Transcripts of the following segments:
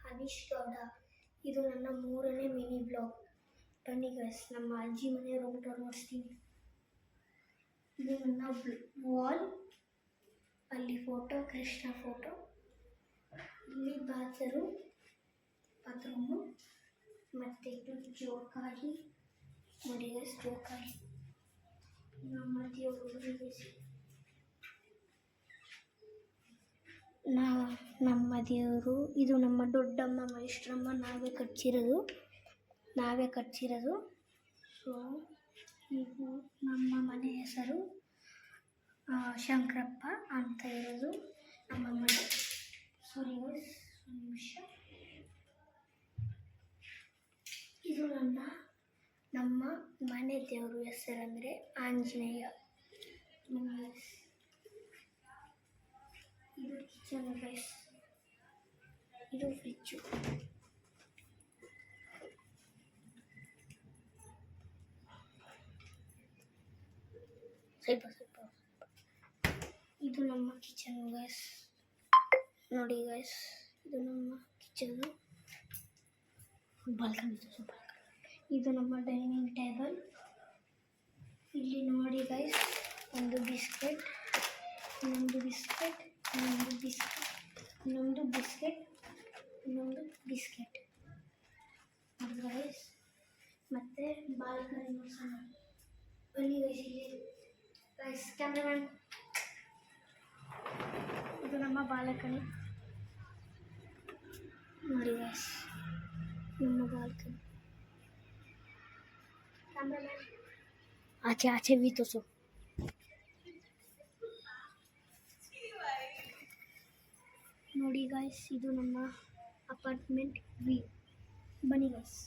ಅನೀಶ್ ಗೌಡ. ಇದು ನನ್ನ 3ನೇ ಮಿನಿ ಬ್ಲಾಗ್. ಬನ್ನಿ ಗೈಸ್, ನಮ್ಮ ಅಜ್ಜಿ ಮನೆ ರೂಮ್ ಟೂರ್ ಮಾಡಿಸ್ತೀನಿ. ಇದು ನನ್ನ ವಾಲ್, ಅಲ್ಲಿ ಫೋಟೋ, ಕೃಷ್ಣ ಫೋಟೋ. ಇಲ್ಲಿ ಬಾತ್ರೂಮು, ಮತ್ತು ಇದು ಜೋಕಾಲಿ. ನೋಡಿ ಗೈಸ್, ಜೋಕಾಲಿ. ನಮ್ಮ ದೇವರು. ಇದು ನಮ್ಮ ದೊಡ್ಡಮ್ಮ ಮೈಷ್ಟ್ರಮ್ಮ, ನಾವೇ ಕಟ್ಸಿರೋದು. ಸೊ ಇದು ನಮ್ಮ ಮನೆ ಹೆಸರು ಶಂಕರಪ್ಪ ಅಂತ ಇರೋದು ನಮ್ಮ ಮನೆ. ಸಾರಿ ಗೈಸ್, ಒಂದು ನಿಮಿಷ. ಇದು ನಮ್ಮ ಮನೆ ದೇವರು ಹೆಸರಂದರೆ ಆಂಜನೇಯ. ಇದು ಕಿಚನ್ ಗೈಸ್, ಇದು ಫ್ರಿಜ್ಜು. ಸ್ವಲ್ಪ ಇದು ನಮ್ಮ ಕಿಚನ್ ಗೈಸ್. ನೋಡಿ ಗೈಸ್, ಇದು ನಮ್ಮ ಕಿಚನ್ನು. ಇದು ನಮ್ಮ ಡೈನಿಂಗ್ ಟೇಬಲ್. ಇಲ್ಲಿ ನೋಡಿ ಗೈಸ್, ಒಂದು ಬಿಸ್ಕೆಟ್, ಇನ್ನೊಂದು ಬಿಸ್ಕೆಟ್, ಗೈಸ್. ಮತ್ತೆ ಬಾಲ್ಕನಿ ನೋಡ್ಸೋಣ ಬನ್ನಿ ಗೈಸ್. ಇಲ್ಲಿ ಗೈಸ್, ಕ್ಯಾಮ್ರಾಮನ್, ಇದು ನಮ್ಮ ಬಾಲ್ಕನಿ. ನೋಡಿ ಗೈಸ್, ನಮ್ಮ ಬಾಲ್ಕನಿ. ಕ್ಯಾಮ್ರಾಮನ್, ಆಚೆ भी ತೋರಿಸು. ನೋಡಿ ಗೈಸ್, ಇದು ನಮ್ಮ ಅಪಾರ್ಟ್ಮೆಂಟ್ ವ್ಯೂ. ಬನ್ನಿ ಗೈಸ್.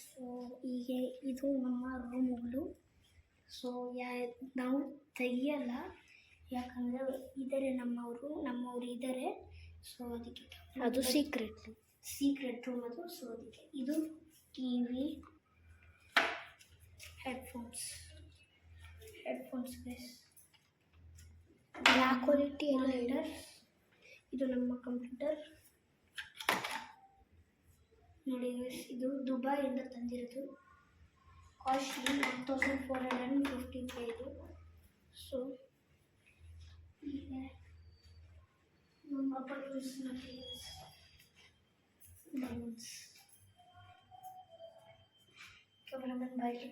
ಸೊ ಹೀಗೆ ಇದು ನಮ್ಮ ರೂಮುಗಳು. ಸೊ ನಾವು ತೆಗಿಯಲ್ಲ, ಯಾಕಂದರೆ ಇದ್ದಾರೆ ನಮ್ಮವರು ಇದ್ದಾರೆ. ಸೊ ಅದಕ್ಕೆ ಅದು ಸೀಕ್ರೆಟ್ ರೂಮ್ ಅದು. ಸೊ ಅದಕ್ಕೆ ಇದು TV, headphones guys, black quality lighter. ಇದು ನಮ್ಮ ಕಂಪ್ಯೂಟರ್. ನೋಡಿ ಗೈಸ್, ಇದು ದುಬೈಯಿಂದ ತಂದಿರೋದು. ಕಾಸ್ಟ್ಲಿ 1450 ಇದು. ಸೊ ಈಗ ನಮ್ಮ balloons. Cameraman bike.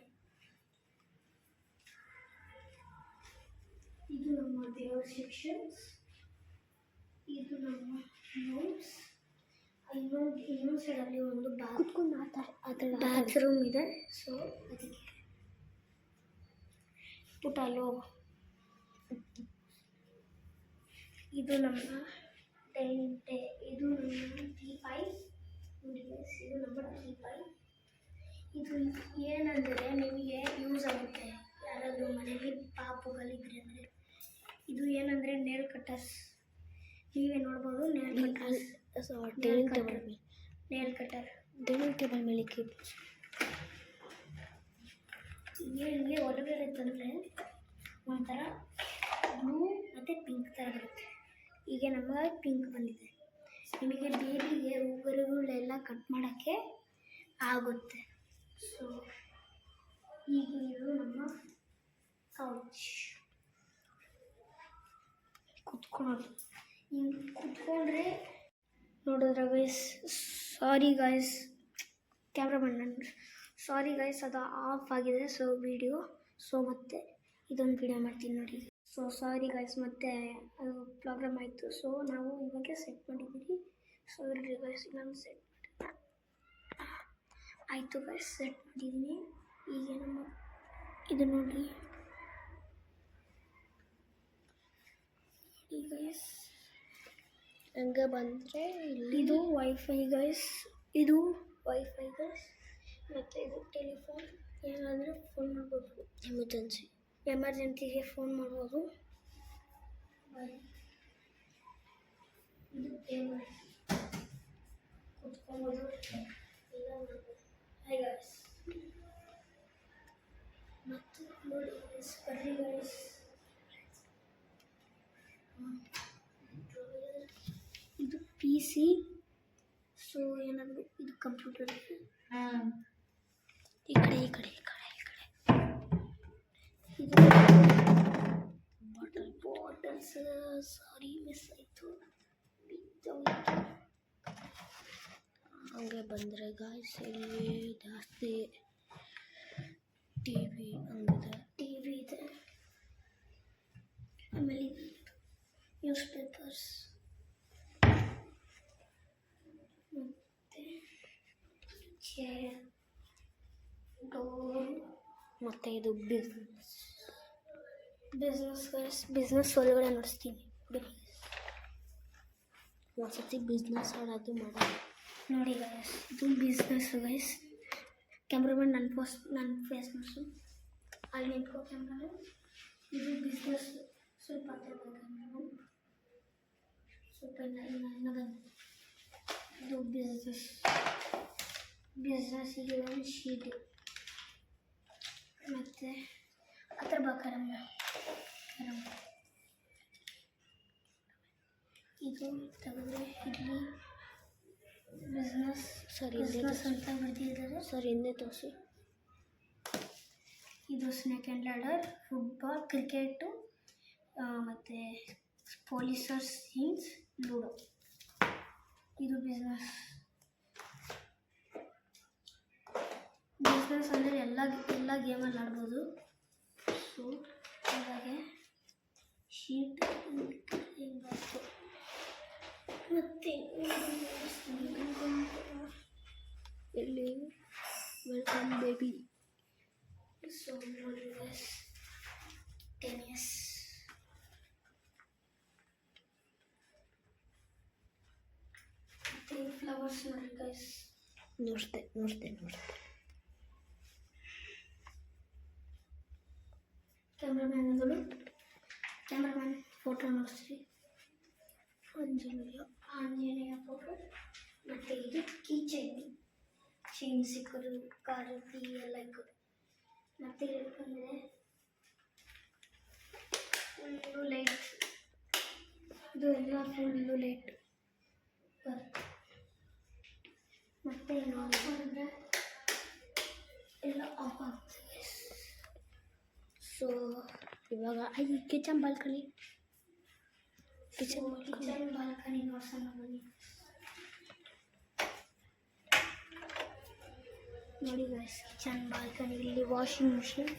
ಇದು ನಮ್ಮ ದೇವರ ಸೆಕ್ಷನ್ಸ್. ಇದು ನಮ್ಮ ನೋಟ್ಸ್. ಇನ್ನೊಂದು ಸೈಡಲ್ಲಿ ಒಂದು ಬಾತ್ರೂಮ್ ಇದೆ. ಸೊ ಅದಕ್ಕೆ ಪುಟಾಲೋ. ಇದು ನಮ್ಮ ಡೈನಿಂಗ್ ಇದು ನಮ್ಮ ಟೀಪಾಯ್. ನೋಡಿ ಗೈಸ್, ಇದು ನಮ್ಮ ಟೀಪಾಯ್. ಇದು ಏನಂದರೆ ನಿಮಗೆ ಯೂಸ್ ಆಗುತ್ತೆ, ಯಾರಾದರೂ ಮನೆಯಲ್ಲಿ ಪಾಪುಗಳಿದ್ರೆ ಅಂದರೆ. ಇದು ಏನಂದರೆ ನೇಲ್ ಕಟ್ಟರ್ಸ್. ನೀವೇ ನೋಡ್ಬೋದು, ನೇಲ್ ಕಟ್ಟರ್ ಡೈನಿಂಗ್ ಟೇಬಲ್ ಮೇಲೆ ಹಿಂಗೆ ಹೊರಗಡೆ ತಂದರೆ ಒಂಥರ ಬ್ಲೂ ಮತ್ತು ಪಿಂಕ್ ಥರ ಬರುತ್ತೆ. ಈಗ ನಮಗೆ ಪಿಂಕ್ ಬಂದಿದೆ. ನಿಮಗೆ ಬೇಬಿಗೆ ಉಗುರುಗಳೆಲ್ಲ ಕಟ್ ಮಾಡೋಕ್ಕೆ ಆಗುತ್ತೆ. ಸೊ ಈಗ ಇದು ನಮ್ಮ ಕೌಚ್. ಕುತ್ಕೊಳ್ಳೋದು ಹಿಂಗೆ ಕುತ್ಕೊಂಡ್ರೆ ನೋಡಿದ್ರೆ guys, sorry guys cameraman, sorry guys, ಅದು ಆಫ್ ಆಗಿದೆ. So video. ಸೊ ಮತ್ತೆ ಇದೊಂದು ವಿಡಿಯೋ ಮಾಡ್ತೀನಿ ನೋಡಿ. ಸೊ ಸಾರಿ ಗೈಸ್, ಮತ್ತೆ ಅದು ಪ್ರಾಬ್ಲಮ್ ಆಯಿತು. ಸೊ ನಾವು ಇವಾಗ ಸೆಟ್ ಮಾಡಿದ್ದೀವಿ. ಸೊ ಇರಲಿ ಗೈಸ್, ನಾನು ಸೆಟ್ ಆಯಿತು ಗೈಸ್, ಸೆಟ್ ಮಾಡಿದ್ದೀನಿ. ಈಗ ನಮ್ಮ ಇದು ನೋಡಿ ಗೈಸ್, ಹಂಗೆ ಬಂದರೆ ಇದು ವೈಫೈ ಗೈಸ್, ಮತ್ತು ಇದು ಟೆಲಿಫೋನ್. ಏನಾದರೂ ಫೋನ್ ಮಾಡ್ಬೋದು, ಎಮರ್ಜೆನ್ಸಿಗೆ ಫೋನ್ ಮಾಡ್ಬೋದು. ಇದು ಟೇಬಲ್, ಕುತ್ಕೊಬೋದು, ಎಲ್ಲ ಮಾಡ್ಬೋದು. ಹಾಯ್ ಗೈಸ್, ಮತ್ತು ನೋಡಿ ಗೈಸ್, ಬರ್ರಿ ಗೈಸ್, ಸಿ. ಸೊ ಏನಾದರೂ ಇದು ಕಂಪ್ಯೂಟರ್ ಈ ಕಡೆ ಇದು ಬಾಟಲ್ಸ್. ಸಾರಿ ಮಿಸ್ ಆಯಿತು. ಹಂಗೆ ಬಂದರೆ ಗಾಯ್ಸ್ ಇಲ್ಲಿ ಜಾಸ್ತಿ ಟಿ ವಿ ಇದೆ. ಆಮೇಲೆ ನ್ಯೂಸ್ ಪೇಪರ್ಸ್ ಮತ್ತು ಚೇರ್, ಡೋರ್. ಮತ್ತು ಇದು ಬಿಸ್ನೆಸ್ ಒಳಗಡೆ ನಡೆಸ್ತೀನಿ. ಒಂದ್ಸತಿ ಬಿಸ್ನೆಸ್ ಮಾಡೋದು ಮಾಡೋದು ನೋಡಿ ಗೈಸ್. ಇದು ಬಿಸ್ನೆಸ್ ಗೈಸ್. ಕ್ಯಾಮ್ರಾಮನ್ ನನ್ನ ಫೇಸ್ ಮಾಡಿಸು. ಅಲ್ಲಿ ನಿಂತ್ಕೋ ಕ್ಯಾಮ್ರಾಮನ್. ಇದು ಬಿಸ್ನೆಸ್. ಸ್ವಲ್ಪ ಹತ್ರ ಕ್ಯಾಮ್ರಾಮನ್. ಸ್ವಲ್ಪ ಇನ್ನ ಬಂದು ಇದು ಬಿಸ್ನೆಸ್ಸಿಗೆ ಒಂದು ಶೀಟ್. ಮತ್ತು ಹತ್ರ ಕರಮ್ಮ. ಇದು ತೆಗೆದ್ರೆ ಇಲ್ಲಿ ಬಿಸ್ನೆಸ್ ಅಂತ ಬರ್ತಿದ್ದಾರೆ. ಸರ್ ಹಿಂದೆ ತೋರಿಸಿ. ಇದು snake and ladder, football, cricket, ಮತ್ತು ಪೊಲೀಸರ್ಸ್ ಥಿಂಗ್ಸ್, ಲೂಡೋ. ಇದು ಬಿಸ್ನೆಸ್ ಅಂದರೆ ಎಲ್ಲ ಗೇಮಲ್ಲಿ ಆಡ್ಬೋದು. ಸೊ ಹಾಗಾಗಿ ಶೀಟ್ ಹಿಂಗಾಯ್ತು. ಮತ್ತು ಇಲ್ಲಿ ವೆಲ್ಕಮ್ ಬೇಬಿ. ಸೊ ನೋಡಿ ಗೈಸ್, ಟೆನ್ನಿಸ್. ಮತ್ತು ಫ್ಲವರ್ಸ್ ನೋಡಿ ಗೈಸ್. ನೋಡ್ತೆ ಕ್ಯಾಮ್ರಾಮನ್ ಫೋಟೋ ನೋಡಿಸ್ರಿ. ಆಂಜನೇಯ ಫೋಟೋ. ಮತ್ತು ಇದು ಕೀ ಚೈನ್ ಸಿಕ್ಕೋದು, ಕಾರು ಕೀ ಎಲ್ಲ ಇಕ್ಕೋದು. ಮತ್ತು ಹೇಳ್ಕೊಂಡ್ರೆ ಫುಲ್ಲು ಲೈಟ್. ಇದು ಎಲ್ಲ ಫುಲ್ಲು ಲೈಟ್ ಬರುತ್ತೆ. ಮತ್ತು ನೋಡಿಕೊಂಡ್ರೆ ಎಲ್ಲ ಆಫ್ ಆಗ್ತದೆ. ಸೊ ಇವಾಗ ಕಿಚನ್ ಬಾಲ್ಕನಿ ನೋಡ್ಸೋಣ ಬನ್ನಿ. ನೋಡಿ ಗೈಸ್, ಕಿಚನ್ ಬಾಲ್ಕನಿ. ಇಲ್ಲಿ ವಾಷಿಂಗ್ ಮಿಷಿನ್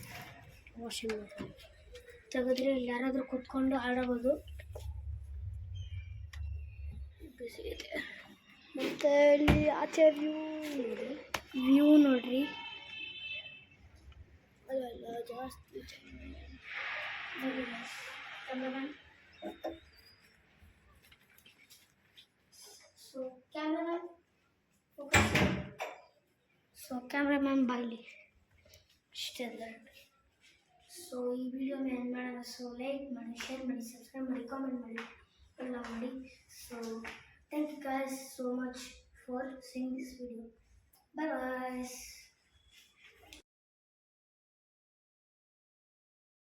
ತೆಗೆದ್ರೆ ಇಲ್ಲಿ ಯಾರಾದರೂ ಕೂತ್ಕೊಂಡು ಆಡಬಹುದು. ಬಿಸಿಲಿದೆ. ಮತ್ತು ಇಲ್ಲಿ ಆಚೆ ವ್ಯೂ ನೋಡ್ರಿ. ಅಲ್ಲ ಜಾಸ್ತಿ ಕ್ಯಾಮ್ರಾಮನ್. ಸೊ ಕ್ಯಾಮ್ರಾಮನ್ ಬಾಯ್ಲಿ ಇಷ್ಟೇ. ಸೊ ಈ ವಿಡಿಯೋನ ಏನು ಮಾಡೋಣ. ಸೊ ಲೈಕ್ ಮಾಡಿ, ಶೇರ್ ಮಾಡಿ, ಸಬ್ಸ್ಕ್ರೈಬ್ ಮಾಡಿ, ಕಾಮೆಂಟ್ ಮಾಡಿ, ಎಲ್ಲ ಮಾಡಿ. So thank you guys so much for seeing this video. Bye guys.